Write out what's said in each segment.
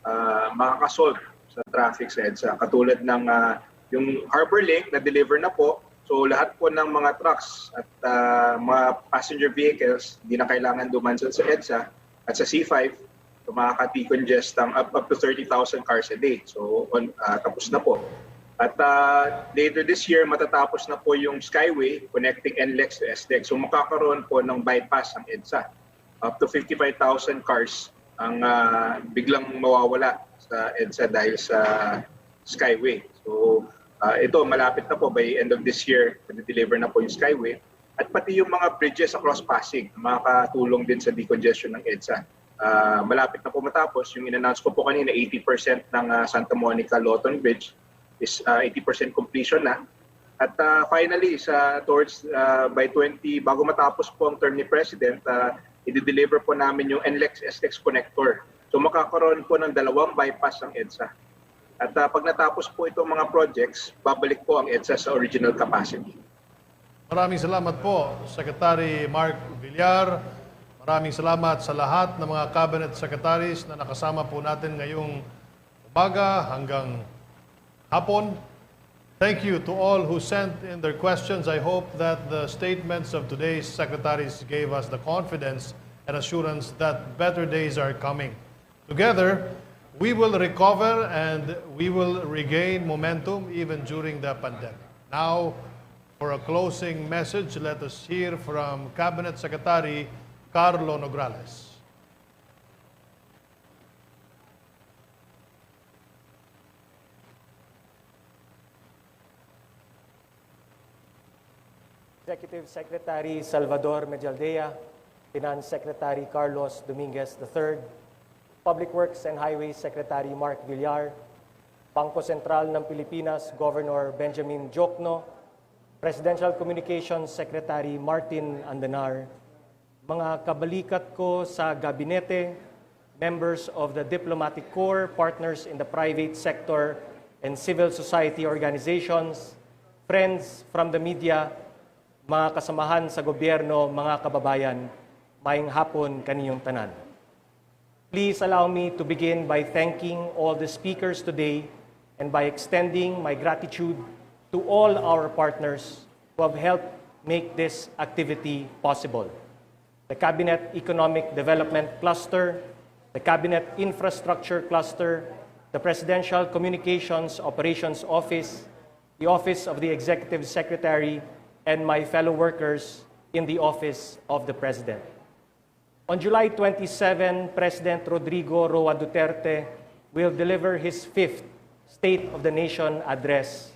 makakasolve sa traffic sa EDSA. Katulad ng yung Harbor Link na deliver na po. So lahat po ng mga trucks at mga passenger vehicles hindi na kailangan dumansal sa EDSA at sa C5 so makaka-decongest up to 30,000 cars a day. So tapos na po. At later this year matatapos na po yung Skyway connecting NLEX to SLEX. So makakaroon po ng bypass ang EDSA. Up to 55,000 cars ang biglang mawawala sa EDSA dahil sa Skyway. So ito malapit na po by end of this year, deliver na po yung Skyway. At pati yung mga bridges across Pasig, makakatulong din sa decongestion ng EDSA. Malapit na po matapos, yung in-announce ko po kanina, 80% ng Santa Monica Lawton Bridge is 80% completion na. At finally, by 20, bago matapos po ang term ni President, i-deliver po namin yung NLEX-SLEX connector. So makakaroon po ng 2 bypass ang EDSA. At pag natapos po itong mga projects, babalik po ang EDSA sa original capacity. Maraming salamat po, Secretary Mark Villar. Maraming salamat sa lahat ng mga cabinet secretaries na nakasama po natin ngayong umaga hanggang hapon. Thank you to all who sent in their questions. I hope that the statements of today's secretaries gave us the confidence and assurance that better days are coming. Together, we will recover and we will regain momentum even during the pandemic. Now, for a closing message, let us hear from Cabinet Secretary Carlo Nograles. Executive Secretary Salvador Medialdea, Finance Secretary Carlos Dominguez III, Public Works and Highways Secretary Mark Villar, Bangko Sentral ng Pilipinas Governor Benjamin Jokno, Presidential Communications Secretary Martin Andanar, mga kabalikat ko sa gabinete, members of the Diplomatic Corps, partners in the private sector and civil society organizations, friends from the media, mga kasamahan sa gobyerno, mga kababayan, maayong hapon kaninyong tanan. Please allow me to begin by thanking all the speakers today and by extending my gratitude to all our partners who have helped make this activity possible. The Cabinet Economic Development Cluster, the Cabinet Infrastructure Cluster, the Presidential Communications Operations Office, the Office of the Executive Secretary, and my fellow workers in the Office of the President. On July 27, President Rodrigo Roa Duterte will deliver his 5th State of the Nation address,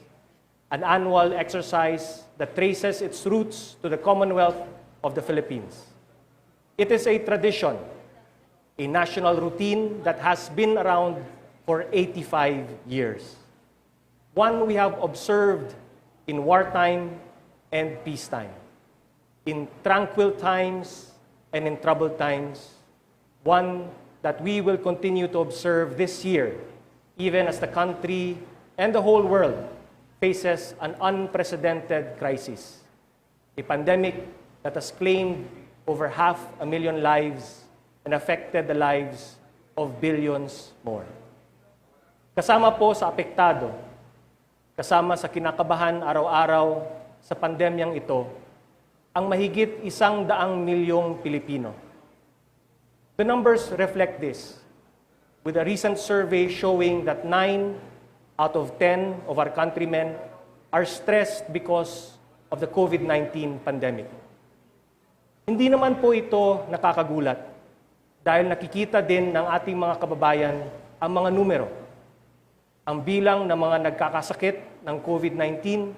an annual exercise that traces its roots to the Commonwealth of the Philippines. It is a tradition, a national routine that has been around for 85 years. One we have observed in wartime and peacetime, in tranquil times and in troubled times, one that we will continue to observe this year, even as the country and the whole world faces an unprecedented crisis, a pandemic that has claimed over 500,000 lives and affected the lives of billions more. Kasama po sa apektado, kasama sa kinakabahan araw-araw sa pandemyang ito, ang mahigit 100 milyong Pilipino. The numbers reflect this, with a recent survey showing that 9 out of 10 of our countrymen are stressed because of the COVID-19 pandemic. Hindi naman po ito nakakagulat dahil nakikita din ng ating mga kababayan ang mga numero. Ang bilang ng mga nagkakasakit ng COVID-19,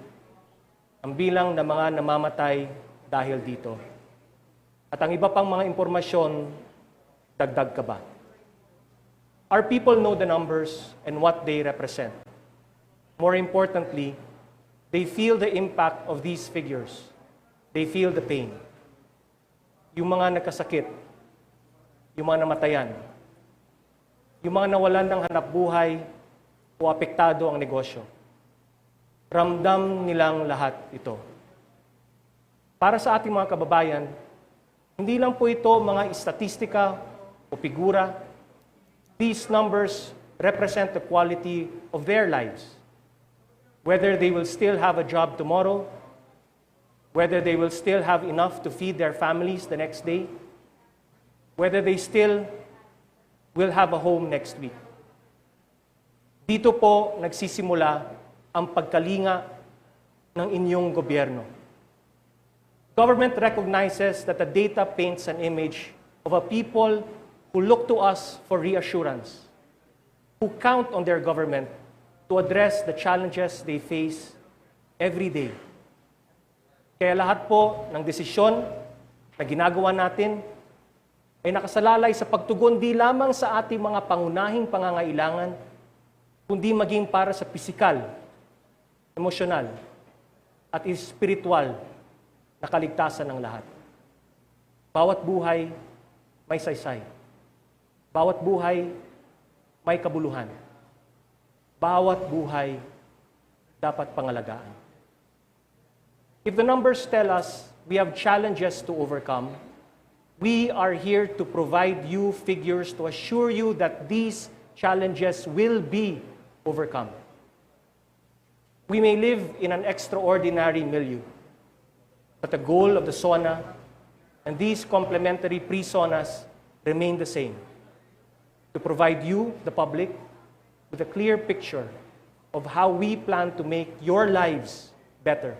ang bilang ng mga namamatay dahil dito. At ang iba pang mga impormasyon, dagdag ka ba? Our people know the numbers and what they represent. More importantly, they feel the impact of these figures. They feel the pain. Yung mga nagkasakit, yung mga namatayan, yung mga nawalan ng hanapbuhay o apektado ang negosyo. Ramdam nilang lahat ito. Para sa ating mga kababayan, hindi lang po ito mga istatistika o figura. These numbers represent the quality of their lives, whether they will still have a job tomorrow, whether they will still have enough to feed their families the next day, whether they still will have a home next week. Dito po nagsisimula ang pagkalinga ng inyong gobyerno. Government recognizes that the data paints an image of a people who look to us for reassurance, who count on their government to address the challenges they face every day. Kaya lahat po ng desisyon na ginagawa natin ay nakasalalay sa pagtugon di lamang sa ating mga pangunahing pangangailangan, kundi maging para sa pisikal, emosyonal, at espiritual na kaligtasan ng lahat. Bawat buhay may saysay. Bawat buhay may kabuluhan. Bawat buhay dapat pangalagaan. If the numbers tell us we have challenges to overcome, we are here to provide you figures to assure you that these challenges will be overcome. We may live in an extraordinary milieu, but the goal of the SONA and these complementary pre-SONAs remain the same: to provide you, the public, with a clear picture of how we plan to make your lives better,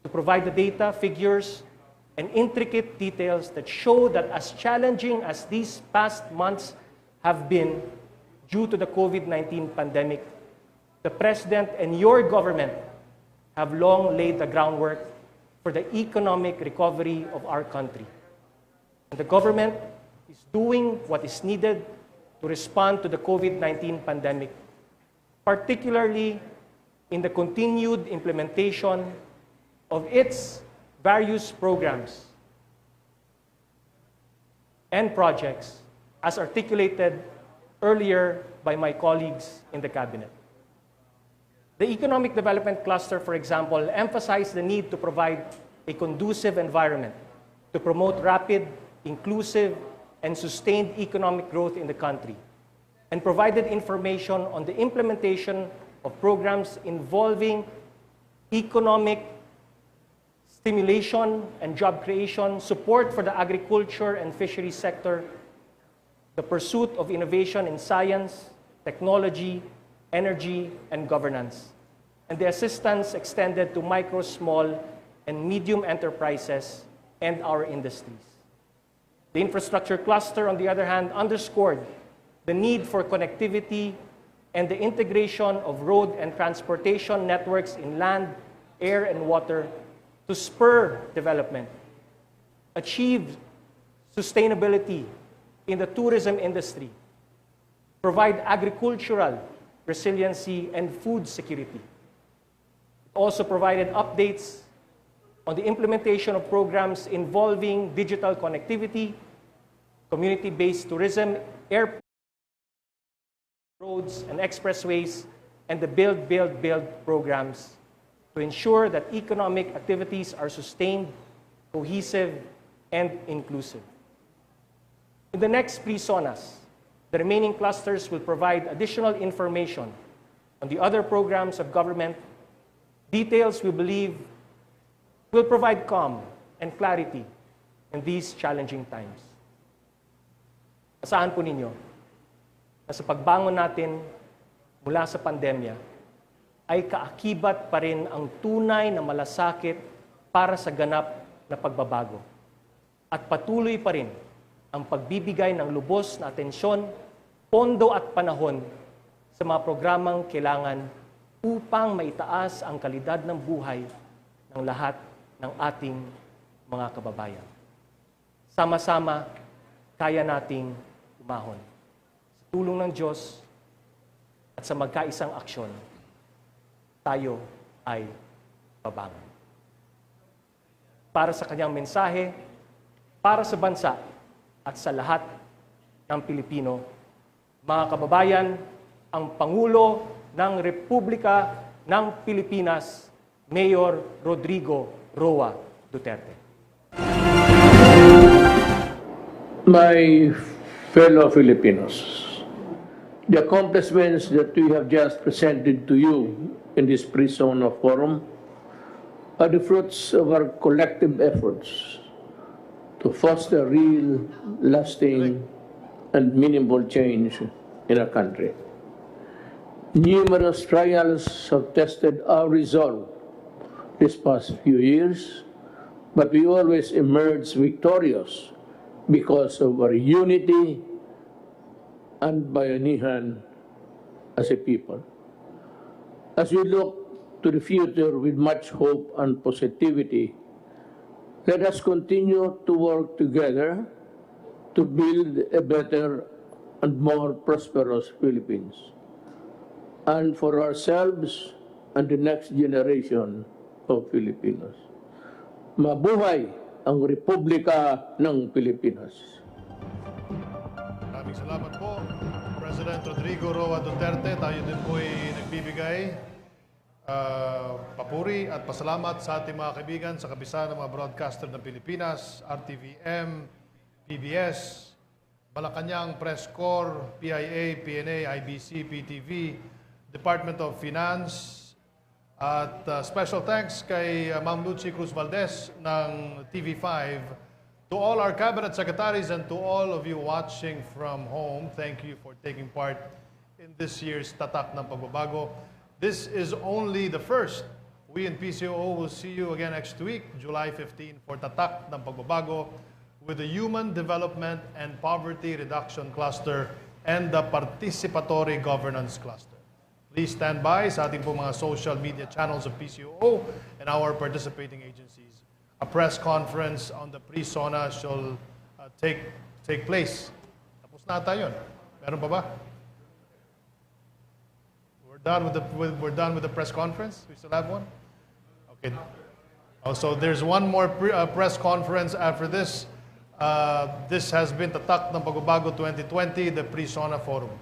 to provide the data, figures, and intricate details that show that as challenging as these past months have been due to the COVID-19 pandemic, the President and your government have long laid the groundwork for the economic recovery of our country. And the government is doing what is needed to respond to the COVID-19 pandemic, particularly in the continued implementation of its various programs and projects as articulated earlier by my colleagues in the Cabinet. The Economic Development Cluster, for example, emphasized the need to provide a conducive environment to promote rapid, inclusive, and sustained economic growth in the country, and provided information on the implementation of programs involving economic stimulation and job creation, support for the agriculture and fisheries sector, the pursuit of innovation in science, technology, energy, and governance, and the assistance extended to micro, small, and medium enterprises and our industries. The infrastructure cluster, on the other hand, underscored the need for connectivity and the integration of road and transportation networks in land, air, and water to spur development, achieve sustainability in the tourism industry, provide agricultural resiliency and food security. It also provided updates on the implementation of programs involving digital connectivity, community-based tourism, airports, roads and expressways, and the Build, Build, Build programs to ensure that economic activities are sustained, cohesive, and inclusive. In the next pre-SONAs, the remaining clusters will provide additional information on the other programs of government, details we believe will provide calm and clarity in these challenging times. Asahan po ninyo na sa pagbangon natin mula sa pandemya, ay kaakibat pa rin ang tunay na malasakit para sa ganap na pagbabago. At patuloy pa rin ang pagbibigay ng lubos na atensyon, pondo at panahon sa mga programang kailangan upang maitaas ang kalidad ng buhay ng lahat ng ating mga kababayan. Sama-sama, kaya nating umahon. Sa tulong ng Diyos at sa magkaisang aksyon, tayo ay babangon. Para sa kanyang mensahe, para sa bansa at sa lahat ng Pilipino, mga kababayan, ang Pangulo ng Republika ng Pilipinas, Mayor Rodrigo Roa Duterte. My fellow Filipinos, The accomplishments that we have just presented to you in this Pre-SONA forum are the fruits of our collective efforts to foster real, lasting, and meaningful change in our country. Numerous trials have tested our resolve these past few years, but we always emerge victorious because of our unity and bayanihan as a people. As we look to the future with much hope and positivity, let us continue to work together to build a better and more prosperous Philippines, and for ourselves and the next generation of Filipinos. Mabuhay ang Republika ng Pilipinas. Maraming salamat po, President Rodrigo Roa Duterte. Tayo din po ay nagbibigay papuri at pasalamat sa ating mga kaibigan sa kabisa ng mga broadcaster ng Pilipinas, RTVM, PBS, Malacanang Press Corps, PIA, PNA, IBC, PTV, Department of Finance, at special thanks kay Ma'am Lucy Cruz Valdez ng TV5, to all our cabinet secretaries and to all of you watching from home. Thank you for taking part in this year's Tatak ng Pagbabago. This is only the first. We in PCO will see you again next week, July 15, for Tatak ng Pagbabago with the Human Development and Poverty Reduction Cluster and the Participatory Governance Cluster. Please stand by sa ating po mga social media channels of PCO and our participating agencies. A press conference on the Pre-SONA shall take place. Tapos na tayo yun. Meron pa ba? We're done with the press conference? We still have one? Okay. Oh, so there's one more press conference after this. This has been Tatak ng Pagbabago 2020, the Pre-SONA Forum.